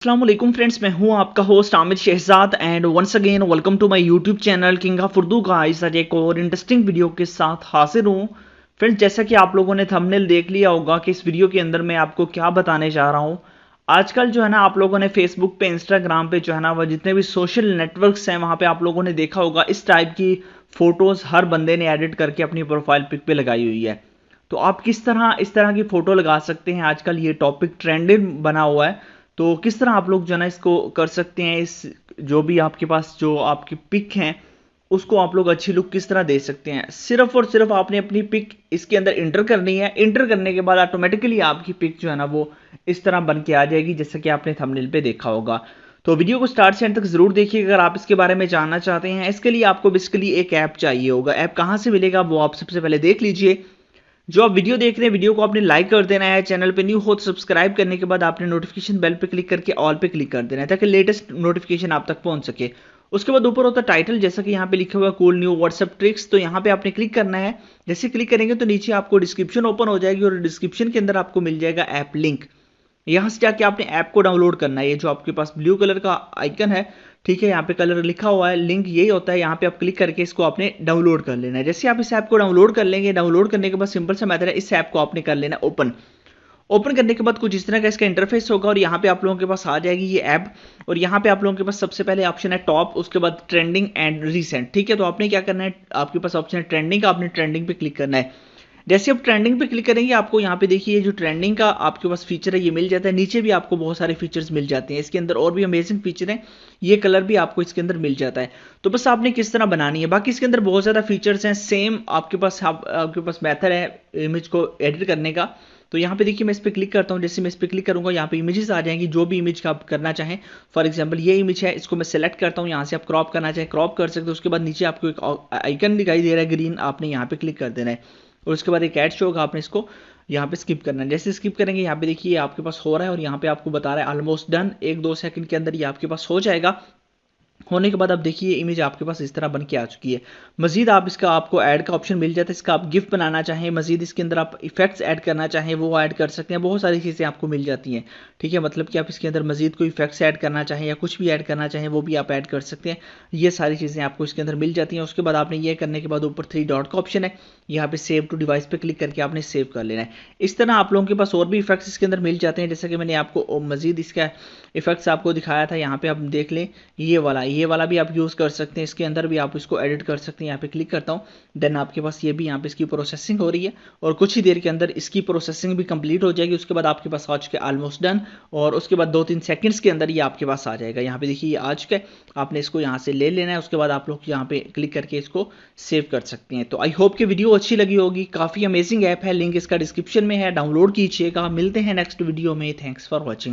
अस्सलाम वालेकुम फ्रेंड्स, मैं हूं आपका host Aamir Shahzad and once again welcome to my YouTube channel king of Urdu guys. आज एक और इंटरेस्टिंग वीडियो के साथ हाजिर हूं फ्रेंड्स। जैसा कि आप लोगों ने थंबनेल देख लिया होगा कि इस वीडियो के अंदर मैं आपको क्या बताने जा रहा हूं। आजकल जो है ना, आप लोगों ने फेसबुक पे, इंस्टाग्राम पे जो है ना, वह जितने भी सोशल नेटवर्क्स हैं वहां पे आप लोगों ने देखा होगा इस टाइप की फोटोज हर बंदे ने एडिट करके अपनी प्रोफाइल पिक पे लगाई हुई है। तो आप किस तरह इस तरह की फोटो लगा सकते हैं, आजकल ये टॉपिक ट्रेंडिंग बना हुआ है। तो किस तरह आप लोग जो है ना इसको कर सकते हैं, इस जो भी आपके पास जो आपकी पिक हैं उसको आप लोग अच्छी लुक किस तरह दे सकते हैं। सिर्फ और सिर्फ आपने अपनी पिक इसके अंदर इंटर करनी है। इंटर करने के बाद ऑटोमेटिकली आपकी पिक जो है ना वो इस तरह बन के आ जाएगी, जैसा कि आपने थंबनेल पे देखा होगा। तो वीडियो को स्टार्ट से एंड तक जरूर देखिए अगर आप इसके बारे में जानना चाहते हैं। इसके लिए आपको बेसिकली एक ऐप चाहिए होगा। ऐप कहाँ से मिलेगा वो आप सबसे पहले देख लीजिए। जो आप वीडियो देख रहे हैं, वीडियो को आपने लाइक कर देना है। चैनल पे न्यू हो तो सब्सक्राइब करने के बाद आपने नोटिफिकेशन बेल पे क्लिक करके ऑल पे क्लिक कर देना है, ताकि लेटेस्ट नोटिफिकेशन आप तक पहुंच सके। उसके बाद ऊपर होता है टाइटल, जैसा कि यहाँ पे लिखा हुआ है कूल न्यू व्हाट्सएप ट्रिक्स। तो यहाँ पे आपने क्लिक करना है। जैसे क्लिक करेंगे तो नीचे आपको डिस्क्रिप्शन ओपन हो जाएगी और डिस्क्रिप्शन के अंदर आपको मिल जाएगा ऐप लिंक। यहाँ से जाके आपने ऐप को डाउनलोड करना है। ये जो आपके पास ब्लू कलर का आइकन है, ठीक है, यहाँ पे कलर लिखा हुआ है, लिंक यही होता है। यहाँ पे आप क्लिक करके इसको आपने डाउनलोड कर लेना है। जैसे आप इस ऐप को डाउनलोड कर लेंगे, डाउनलोड करने के बाद सिंपल सा मेथड है, इस ऐप को आपने कर लेना ओपन। ओपन करने के बाद कुछ इस तरह का इसका इंटरफेस होगा और यहाँ पे आप लोगों के पास आ जाएगी ये ऐप। और यहाँ पे आप लोगों के पास सबसे पहले ऑप्शन है टॉप, उसके बाद ट्रेंडिंग एंड रीसेंट। ठीक है, तो आपने क्या करना है, आपके पास ऑप्शन है ट्रेंडिंग का, आपने ट्रेंडिंग पे क्लिक करना है। जैसे आप ट्रेंडिंग पे क्लिक करेंगे आपको यहाँ पे देखिए जो ट्रेंडिंग का आपके पास फीचर है ये मिल जाता है। नीचे भी आपको बहुत सारे फीचर्स मिल जाते हैं इसके अंदर, और भी अमेजिंग फीचर हैं। ये कलर भी आपको इसके अंदर मिल जाता है। तो बस आपने किस तरह बनानी है, बाकी इसके अंदर बहुत ज़्यादा फीचर्स हैं। सेम आपके पास मेथड है इमेज को एडिट करने का। तो यहाँ पे देखिए मैं इस पर क्लिक करता हूँ। जैसे मैं इस पर क्लिक करूँगा यहाँ पे इमेजेस आ जाएंगी, जो भी इमेज का आप करना चाहें। फॉर एग्जांपल ये इमेज है, इसको मैं सेलेक्ट करता हूँ। यहाँ से आप क्रॉप करना चाहें क्रॉप कर सकते हो। उसके बाद नीचे आपको एक आइकन दिखाई दे रहा है ग्रीन, आपने यहाँ पे क्लिक कर देना है। और उसके बाद एक ऐड शो होगा, आपने इसको यहाँ पे स्किप करना है। जैसे स्किप करेंगे यहाँ पे देखिए आपके पास हो रहा है और यहाँ पे आपको बता रहा है ऑलमोस्ट डन। 1-2 सेकंड के अंदर ये आपके पास हो जाएगा। होने के बाद आप देखिए इमेज आपके पास इस तरह बन के आ चुकी है। मजीद आप इसका आपको ऐड का ऑप्शन मिल जाता है। इसका आप गिफ्ट बनाना चाहें, मजीद इसके अंदर आप इफेक्ट्स ऐड करना चाहें वो ऐड कर सकते हैं। बहुत सारी चीज़ें आपको मिल जाती हैं। ठीक है, मतलब कि आप इसके अंदर मजीद कोई इफेक्ट्स ऐड करना चाहें या कुछ भी ऐड करना चाहें वो भी आप ऐड कर सकते हैं। ये सारी चीज़ें आपको इसके अंदर मिल जाती हैं। उसके बाद आपने ये करने के बाद ऊपर 3 डॉट का ऑप्शन है, यहाँ पे सेव टू डिवाइस पे क्लिक करके आपने सेव कर लेना है। इस तरह आप लोगों के पास और भी इफेक्ट्स इसके अंदर मिल जाते हैं, जैसा कि मैंने आपको मजीद इसका इफेक्ट्स आपको दिखाया था। यहाँ पे आप देख लें, ये वाला भी आप यूज़ कर सकते हैं। इसके अंदर भी आप इसको एडिट कर सकते हैं। यहाँ पे क्लिक करता हूँ, देन आपके पास ये भी यहाँ पे इसकी प्रोसेसिंग हो रही है और कुछ ही देर के अंदर इसकी प्रोसेसिंग भी कंप्लीट हो जाएगी। उसके बाद आपके पास आ चुके ऑलमोस्ट डन, और उसके बाद 2-3 सेकंड्स के अंदर ये आपके पास आ जाएगा। यहाँ पे देखिए ये आ चुका है, आपने इसको यहाँ से ले लेना है। उसके बाद आप लोग यहाँ पे क्लिक करके इसको सेव कर सकते हैं। तो आई होप कि वीडियो अच्छी लगी होगी। काफ़ी अमेजिंग ऐप है, लिंक इसका डिस्क्रिप्शन में है, डाउनलोड कीजिएगा। मिलते हैं नेक्स्ट वीडियो में। Thanks for watching.